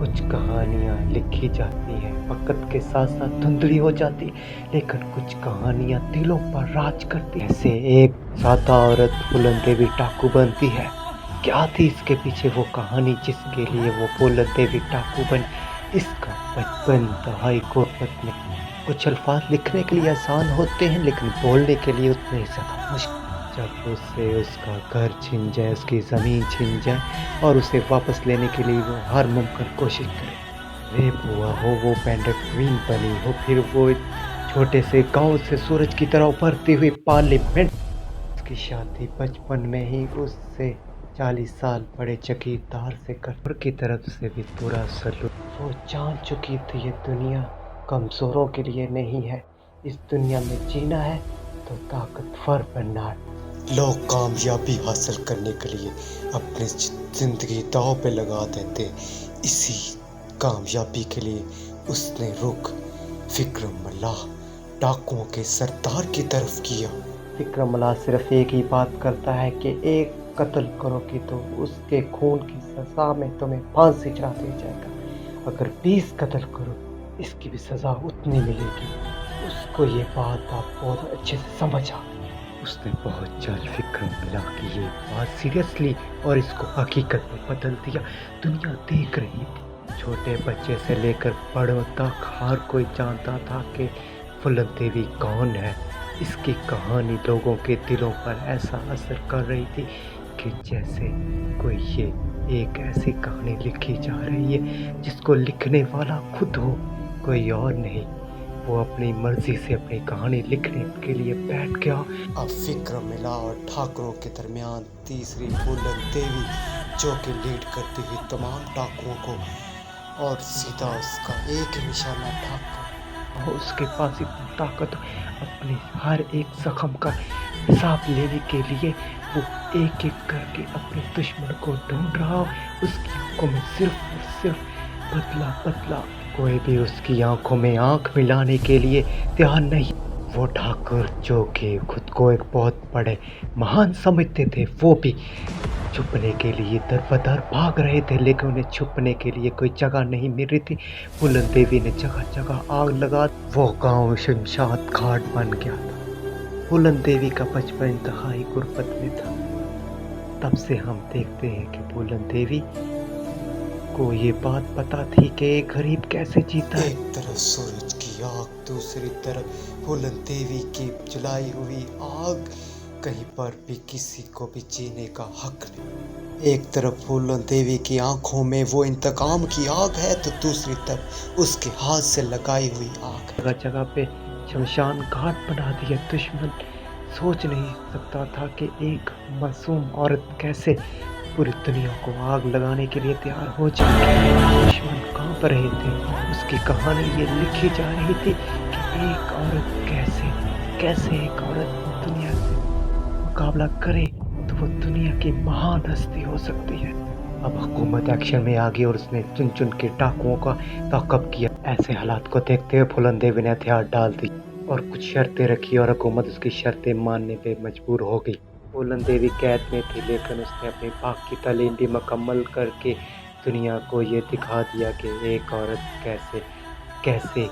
कुछ कहानियाँ लिखी जाती हैं, वक़्त के साथ-साथ धुंधली हो जाती, लेकिन कुछ कहानियाँ दिलों पर राज करती हैं। ऐसे एक सादा औरत फूलन देवी डाकू बनती है। क्या थी इसके पीछे वो कहानी जिसके लिए वो फूलन देवी डाकू बनी? इसका बचपन दहाई गुर्बत में। कुछ अल्फाज लिखने के लिए आसान होते हैं, लेकिन बोलने के लिए उतने ही ज़्यादा मुश्किल। जब उससे उसका घर छिन जाए, उसकी ज़मीन छिन जाए और उसे वापस लेने के लिए वो हर मुमकिन कोशिश करे। रेप हुआ हो, वो पेंडेंट क्वीन बनी हो, फिर वो एक छोटे से गांव से सूरज की तरह उभरती हुई पार्लियामेंट। उसकी शादी बचपन में ही उससे 40 साल बड़े जगीरदार से कर की तरफ से भी पूरा सलूक। वो जान चुकी थी ये दुनिया कमज़ोरों के लिए नहीं है। इस दुनिया में जीना है तो ताकतवर बनना है। लोग कामयाबी हासिल करने के लिए अपनी ज़िंदगी दांव पे लगा देते। इसी कामयाबी के लिए उसने रुख विक्रम मल्लाह डाकुओं के सरदार की तरफ किया। विक्रम मल्लाह सिर्फ एक ही बात करता है कि एक कत्ल करोगे तो उसके खून की सज़ा में तुम्हें फांसी चढ़ा दिया जाएगा। अगर 20 कत्ल करो, इसकी भी सज़ा उतनी मिलेगी। उसको ये बात बहुत अच्छे से समझ आ गई। उसने बहुत जल्द विक्रम मल्लाह की ये बात सीरियसली और इसको हकीकत में बदल दिया। दुनिया देख रही थी। छोटे बच्चे से लेकर बड़ों तक हर कोई जानता था कि फूलन देवी कौन है। इसकी कहानी लोगों के दिलों पर ऐसा असर कर रही थी कि जैसे कोई ये एक ऐसी कहानी लिखी जा रही है जिसको लिखने वाला खुद हो, कोई और नहीं। वो अपनी मर्जी से अपनी कहानी लिखने के लिए बैठ गया। अब विक्रम मल्लाह और ठाकुरों के दरमियान तीसरी फूलन देवी, जो कि लीड करती हुई तमाम डाकुओं को, और सीधा उसका एक ही निशाना ठाकुर। और उसके पास इतनी ताकत, अपने हर एक जख्म का हिसाब लेने के लिए वो एक एक करके अपने दुश्मन को ढूंढ रहा। उसकी आंखों में सिर्फ और सिर्फ बदला बदला। कोई भी उसकी आंखों में आंख मिलाने के लिए तैयार नहीं। वो ठाकुर जो कि खुद को एक बहुत बड़े महान समझते थे, वो भी छुपने के लिए दर बदर भाग रहे थे, लेकिन उन्हें छुपने के लिए कोई जगह नहीं मिल रही थी। फूलन देवी ने जगह जगह आग लगा, वो गांव शमशाद घाट बन गया था। फूलन देवी का बचपन इंतहाई गुर्बत में था। तब से हम देखते हैं कि फूलन देवी को ये बात पता थी कि एक गरीब कैसे जीता है। एक तरफ सूरज की आग, दूसरी तरफ फूलन देवी की जलाई हुई आग। कहीं पर भी किसी को भी जीने का हक नहीं। एक तरफ फूलन देवी की आंखों में वो इंतकाम की आग है, तो दूसरी तरफ उसके हाथ से लगाई हुई आग। जगह जगह पे शमशान घाट बना दिया। दुश्मन सोच नहीं सकता था कि एक मासूम औरत कैसे पूरी दुनिया को आग लगाने के लिए तैयार हो जाए। दुश्मन कांप रहे थे। उसकी कहानी ये लिखी जा रही थी कि एक औरत कैसे एक औरत दुनिया से मुकाबला करे तो वो दुनिया की महान हस्ती हो सकती है। अब हुकूमत एक्शन में आ गई और उसने चुन चुन के डाकुओं का ताक़ब किया। ऐसे हालात को देखते हुए फूलन देवी ने हथियार डाल दी और कुछ शर्तें रखी, और हुकूमत उसकी शर्तें मानने पे मजबूर हो गई। फूलन देवी कैद में थी, लेकिन उसने अपनी पाक की तालीम भी मुकम्मल करके दुनिया को ये दिखा दिया कि एक औरत कैसे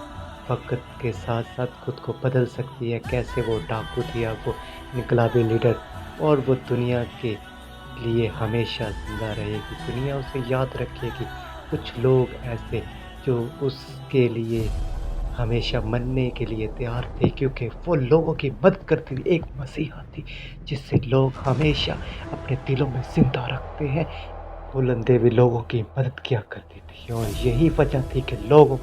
वक्त के साथ साथ खुद को बदल सकती है। कैसे वो डाकू थी, अब वो इनकलाबी लीडर, और वो दुनिया के लिए हमेशा जिंदा रहेगी। दुनिया उसे याद रखेगी। कुछ लोग ऐसे जो उसके लिए हमेशा मरने के लिए तैयार थे, क्योंकि वो लोगों की मदद करती थी। एक मसीहा थी जिससे लोग हमेशा अपने दिलों में जिंदा रखते हैं। फूलन देवी लोगों की मदद किया करती थी, और यही वजह थी कि लोगों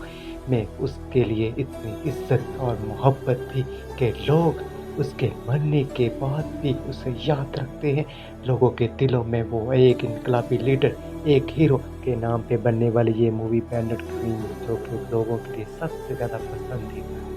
में उसके लिए इतनी इज्जत और मोहब्बत थी कि लोग उसके मरने के बाद भी उसे याद रखते हैं। लोगों के दिलों में वो एक इनकलाबी लीडर, एक हीरो के नाम पे बनने वाली ये मूवी पेंडेंट क्वीन, जो कि लोगों के लिए सबसे ज़्यादा पसंदीदा है।